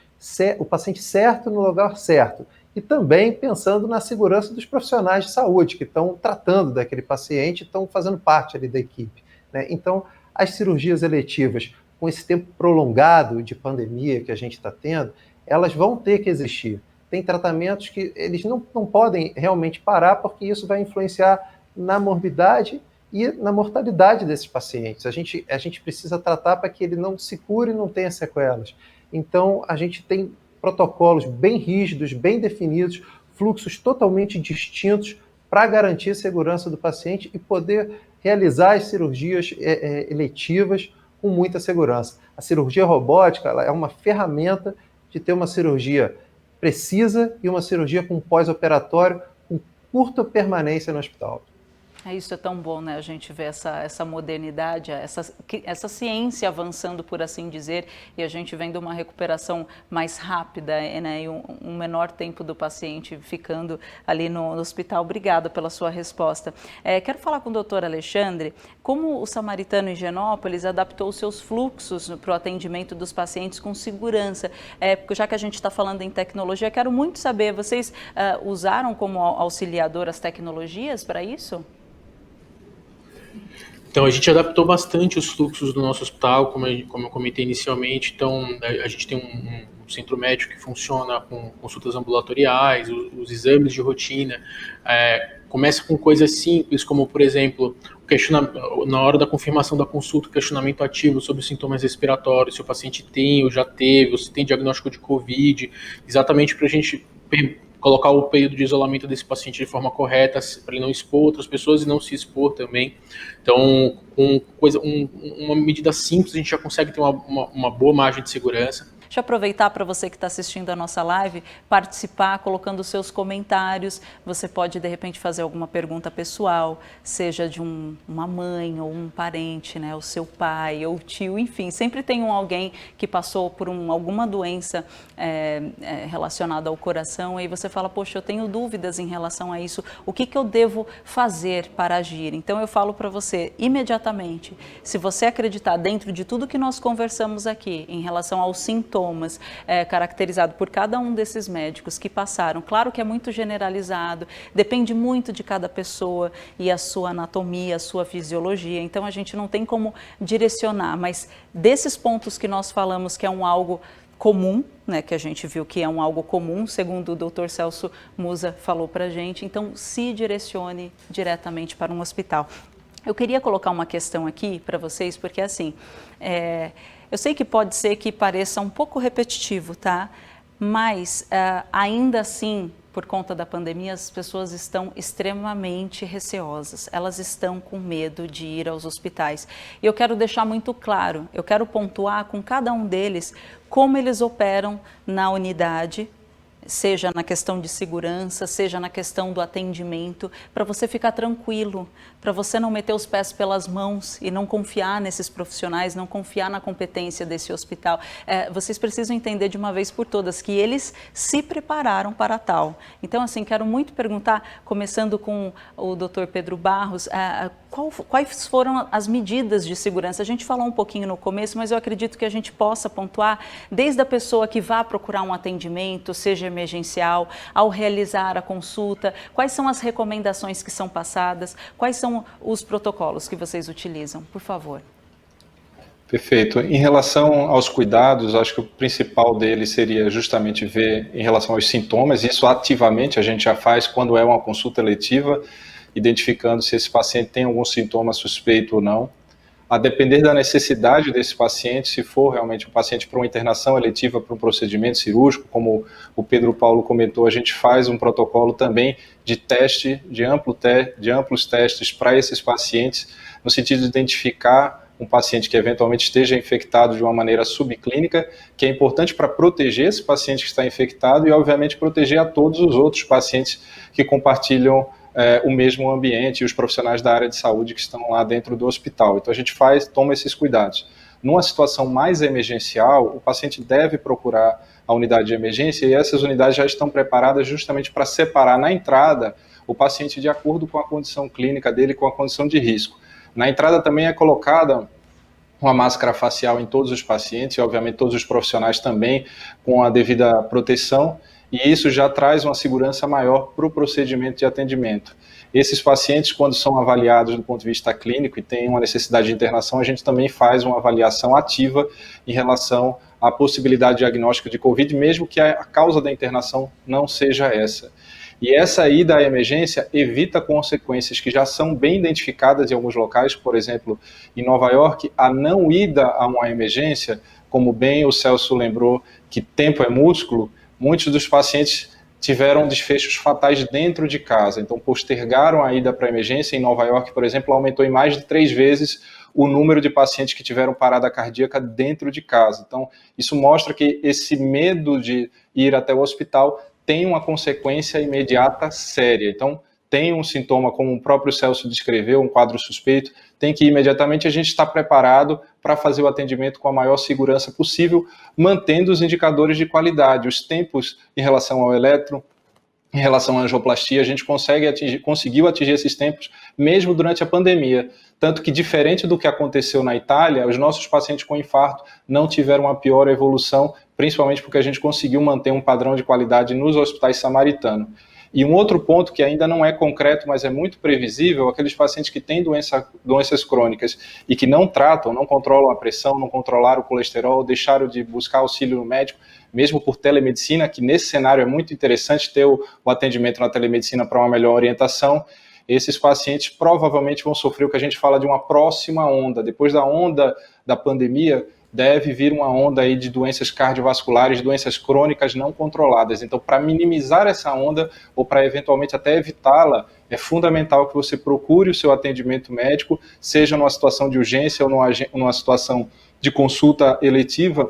E: certo no lugar certo, e também pensando na segurança dos profissionais de saúde que estão tratando daquele paciente, estão fazendo parte ali da equipe, né? Então, as cirurgias eletivas, com esse tempo prolongado de pandemia que a gente está tendo, elas vão ter que existir. Tem tratamentos que eles não podem realmente parar, porque isso vai influenciar na morbidade e na mortalidade desses pacientes. A gente precisa tratar para que ele não se cure e não tenha sequelas. Então, a gente tem protocolos bem rígidos, bem definidos, fluxos totalmente distintos para garantir a segurança do paciente e poder realizar as cirurgias eletivas com muita segurança. A cirurgia robótica ela é uma ferramenta de ter uma cirurgia precisa e uma cirurgia com pós-operatório com curta permanência no hospital.
A: Isso é tão bom, né? A gente vê essa modernidade, essa ciência avançando, por assim dizer, e a gente vendo uma recuperação mais rápida, né? E um menor tempo do paciente ficando ali no hospital. Obrigada pela sua resposta. Quero falar com o doutor Alexandre, como o Samaritano Higienópolis adaptou os seus fluxos para o atendimento dos pacientes com segurança. Já que a gente está falando em tecnologia, quero muito saber, vocês usaram como auxiliador as tecnologias para isso?
B: Então, a gente adaptou bastante os fluxos do nosso hospital, como eu comentei inicialmente. Então, a gente tem um centro médico que funciona com consultas ambulatoriais, os exames de rotina. Começa com coisas simples, como, por exemplo, na hora da confirmação da consulta, o questionamento ativo sobre os sintomas respiratórios, se o paciente tem ou já teve, ou se tem diagnóstico de COVID, exatamente para a gente colocar o período de isolamento desse paciente de forma correta, para ele não expor outras pessoas e não se expor também. Então, com uma medida simples, a gente já consegue ter uma boa margem de segurança.
A: Deixa eu aproveitar para você que está assistindo a nossa live, participar, colocando seus comentários. Você pode, de repente, fazer alguma pergunta pessoal, seja de uma mãe ou um parente, né, o seu pai ou tio, enfim. Sempre tem alguém que passou por alguma doença relacionada ao coração, e aí você fala, poxa, eu tenho dúvidas em relação a isso, o que eu devo fazer para agir? Então, eu falo para você, imediatamente, se você acreditar dentro de tudo que nós conversamos aqui, em relação aos sintomas, caracterizado por cada um desses médicos que passaram. Claro que é muito generalizado, depende muito de cada pessoa e a sua anatomia, a sua fisiologia, então a gente não tem como direcionar, mas desses pontos que nós falamos que é algo comum, né, que a gente viu que é algo comum, segundo o Dr. Celso Musa falou para a gente, então se direcione diretamente para um hospital. Eu queria colocar uma questão aqui para vocês, porque assim, eu sei que pode ser que pareça um pouco repetitivo, tá? Mas ainda assim, por conta da pandemia, as pessoas estão extremamente receosas. Elas estão com medo de ir aos hospitais. E eu quero deixar muito claro, eu quero pontuar com cada um deles como eles operam na unidade seja na questão de segurança, seja na questão do atendimento, para você ficar tranquilo, para você não meter os pés pelas mãos e não confiar nesses profissionais, não confiar na competência desse hospital. Vocês precisam entender de uma vez por todas que eles se prepararam para tal. Então, assim, quero muito perguntar, começando com o Dr. Pedro Barros, quais foram as medidas de segurança? A gente falou um pouquinho no começo, mas eu acredito que a gente possa pontuar desde a pessoa que vá procurar um atendimento, seja emergencial, ao realizar a consulta, quais são as recomendações que são passadas, quais são os protocolos que vocês utilizam, por favor.
C: Perfeito. Em relação aos cuidados, acho que o principal deles seria justamente ver em relação aos sintomas, isso ativamente a gente já faz quando é uma consulta eletiva, identificando se esse paciente tem algum sintoma suspeito ou não. A depender da necessidade desse paciente, se for realmente um paciente para uma internação eletiva, para um procedimento cirúrgico, como o Pedro Paulo comentou, a gente faz um protocolo também de teste, de amplos testes para esses pacientes, no sentido de identificar um paciente que eventualmente esteja infectado de uma maneira subclínica, que é importante para proteger esse paciente que está infectado e, obviamente, proteger a todos os outros pacientes que compartilham o mesmo ambiente e os profissionais da área de saúde que estão lá dentro do hospital. Então a gente toma esses cuidados. Numa situação mais emergencial, o paciente deve procurar a unidade de emergência e essas unidades já estão preparadas justamente para separar na entrada o paciente de acordo com a condição clínica dele, com a condição de risco. Na entrada também é colocada uma máscara facial em todos os pacientes e, obviamente, todos os profissionais também com a devida proteção, e isso já traz uma segurança maior para o procedimento de atendimento. Esses pacientes, quando são avaliados do ponto de vista clínico e têm uma necessidade de internação, a gente também faz uma avaliação ativa em relação à possibilidade diagnóstica de COVID, mesmo que a causa da internação não seja essa. E essa ida à emergência evita consequências que já são bem identificadas em alguns locais, por exemplo, em Nova York, a não ida a uma emergência, como bem o Celso lembrou, que tempo é músculo, muitos dos pacientes tiveram desfechos fatais dentro de casa, então postergaram a ida para a emergência. Em Nova York, por exemplo, aumentou em mais de 3 vezes o número de pacientes que tiveram parada cardíaca dentro de casa. Então, isso mostra que esse medo de ir até o hospital tem uma consequência imediata séria. Então, tem um sintoma, como o próprio Celso descreveu, um quadro suspeito, tem que imediatamente a gente estar preparado para fazer o atendimento com a maior segurança possível, mantendo os indicadores de qualidade. Os tempos em relação ao eletro, em relação à angioplastia, a gente conseguiu atingir esses tempos mesmo durante a pandemia. Tanto que, diferente do que aconteceu na Itália, os nossos pacientes com infarto não tiveram uma pior evolução, principalmente porque a gente conseguiu manter um padrão de qualidade nos hospitais samaritanos. E um outro ponto que ainda não é concreto, mas é muito previsível, aqueles pacientes que têm doenças crônicas e que não tratam, não controlam a pressão, não controlaram o colesterol, deixaram de buscar auxílio médico, mesmo por telemedicina, que nesse cenário é muito interessante ter o atendimento na telemedicina para uma melhor orientação. Esses pacientes provavelmente vão sofrer o que a gente fala de uma próxima onda. Depois da onda da pandemia, deve vir uma onda aí de doenças cardiovasculares, doenças crônicas não controladas. Então, para minimizar essa onda, ou para eventualmente até evitá-la, é fundamental que você procure o seu atendimento médico, seja numa situação de urgência ou numa situação de consulta eletiva.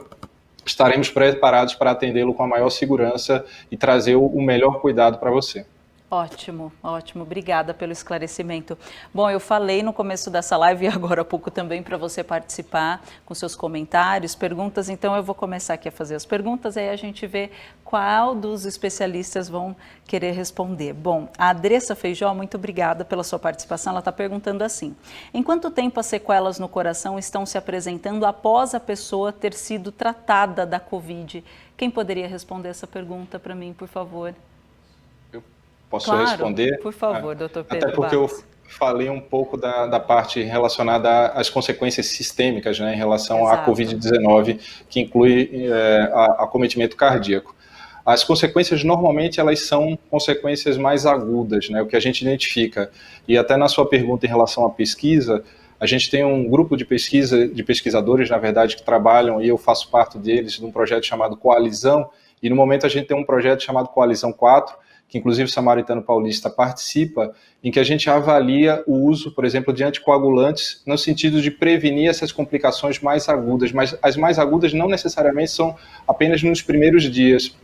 C: Estaremos preparados para atendê-lo com a maior segurança e trazer o melhor cuidado para você.
A: Ótimo, ótimo. Obrigada pelo esclarecimento. Bom, eu falei no começo dessa live e agora há pouco também para você participar com seus comentários, perguntas, então eu vou começar aqui a fazer as perguntas, aí a gente vê qual dos especialistas vão querer responder. Bom, a Adressa Feijó, muito obrigada pela sua participação, ela está perguntando assim: em quanto tempo as sequelas no coração estão se apresentando após a pessoa ter sido tratada da Covid? Quem poderia responder essa pergunta para mim, por favor?
C: Posso
A: claro,
C: responder?
A: Por favor, doutor Pedro
C: Até porque
A: Barros.
C: eu falei um pouco da parte relacionada às consequências sistêmicas, né, em relação à Covid-19, que inclui acometimento cardíaco. As consequências, normalmente, elas são consequências mais agudas, né, o que a gente identifica. E até na sua pergunta em relação à pesquisa, a gente tem um grupo de pesquisadores, na verdade, que trabalham, e eu faço parte deles, de um projeto chamado Coalizão, e no momento a gente tem um projeto chamado Coalizão 4, que inclusive o Samaritano Paulista participa, em que a gente avalia o uso, por exemplo, de anticoagulantes no sentido de prevenir essas complicações mais agudas, mas as mais agudas não necessariamente são apenas nos primeiros dias.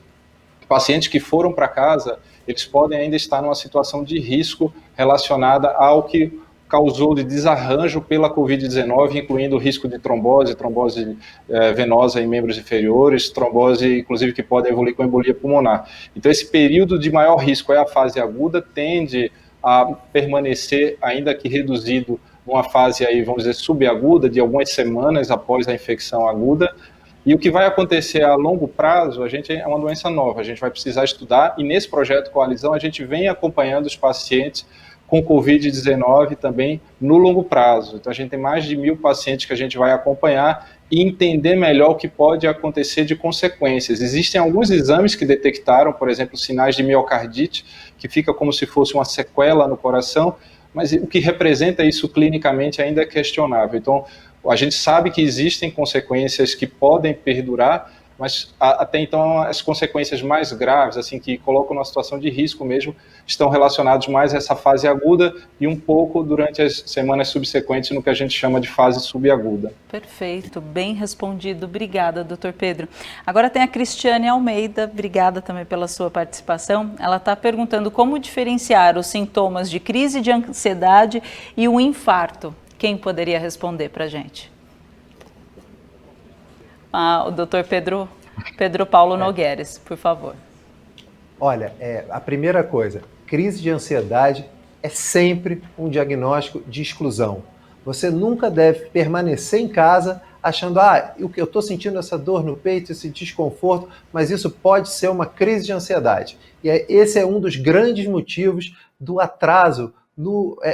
C: pacientes que foram para casa, eles podem ainda estar numa situação de risco relacionada ao que causou de desarranjo pela Covid-19, incluindo o risco de trombose venosa em membros inferiores, trombose, inclusive, que pode evoluir com embolia pulmonar. Então, esse período de maior risco é a fase aguda, tende a permanecer, ainda que reduzido, numa fase aí, vamos dizer, subaguda, de algumas semanas após a infecção aguda. E o que vai acontecer a longo prazo, é uma doença nova, a gente vai precisar estudar, e nesse projeto Coalizão a gente vem acompanhando os pacientes com Covid-19 também no longo prazo. Então a gente tem mais de 1.000 pacientes que a gente vai acompanhar e entender melhor o que pode acontecer de consequências. Existem alguns exames que detectaram, por exemplo, sinais de miocardite, que fica como se fosse uma sequela no coração, mas o que representa isso clinicamente ainda é questionável. Então, a gente sabe que existem consequências que podem perdurar, mas até então as consequências mais graves, assim, que colocam numa situação de risco mesmo, estão relacionadas mais a essa fase aguda e um pouco durante as semanas subsequentes no que a gente chama de fase subaguda.
A: Perfeito, bem respondido. Obrigada, doutor Pedro. Agora tem a Cristiane Almeida, obrigada também pela sua participação. Ela está perguntando como diferenciar os sintomas de crise de ansiedade e o infarto. Quem poderia responder para a gente? O doutor Pedro Paulo Nogueres, por favor.
E: Olha, a primeira coisa, crise de ansiedade é sempre um diagnóstico de exclusão. Você nunca deve permanecer em casa achando, o que eu estou sentindo essa dor no peito, esse desconforto, mas isso pode ser uma crise de ansiedade. E esse é um dos grandes motivos do atraso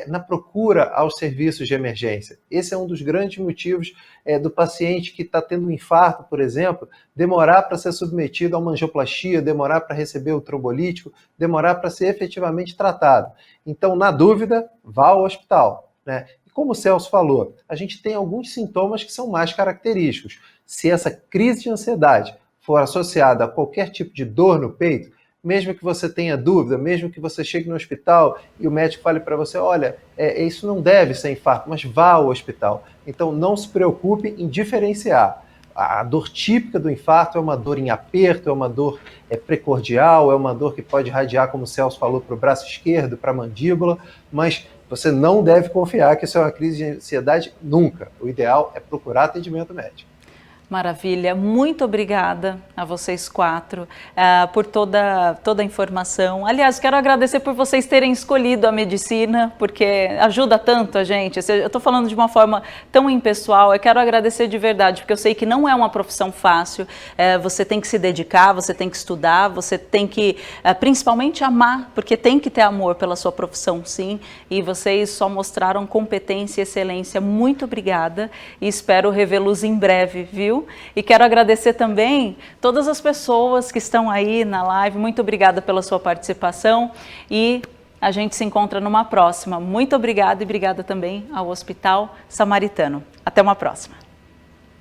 E: na procura aos serviços de emergência. Esse é um dos grandes motivos do paciente que está tendo um infarto, por exemplo, demorar para ser submetido a uma angioplastia, demorar para receber o trombolítico, demorar para ser efetivamente tratado. Então, na dúvida, vá ao hospital, né? E como o Celso falou, a gente tem alguns sintomas que são mais característicos. Se essa crise de ansiedade for associada a qualquer tipo de dor no peito, mesmo que você tenha dúvida, mesmo que você chegue no hospital e o médico fale para você, olha, isso não deve ser infarto, mas vá ao hospital. Então não se preocupe em diferenciar. A dor típica do infarto é uma dor em aperto, é uma dor precordial, é uma dor que pode irradiar, como o Celso falou, para o braço esquerdo, para a mandíbula, mas você não deve confiar que isso é uma crise de ansiedade nunca. O ideal é procurar atendimento médico.
A: Maravilha, muito obrigada a vocês 4 por toda a informação. Aliás, quero agradecer por vocês terem escolhido a medicina, porque ajuda tanto a gente. Eu estou falando de uma forma tão impessoal, eu quero agradecer de verdade, porque eu sei que não é uma profissão fácil, você tem que se dedicar, você tem que estudar, você tem que principalmente amar, porque tem que ter amor pela sua profissão, sim, e vocês só mostraram competência e excelência. Muito obrigada e espero revê-los em breve, viu? E quero agradecer também todas as pessoas que estão aí na live. Muito obrigada pela sua participação e a gente se encontra numa próxima. Muito obrigada e obrigada também ao Hospital Samaritano. Até uma próxima.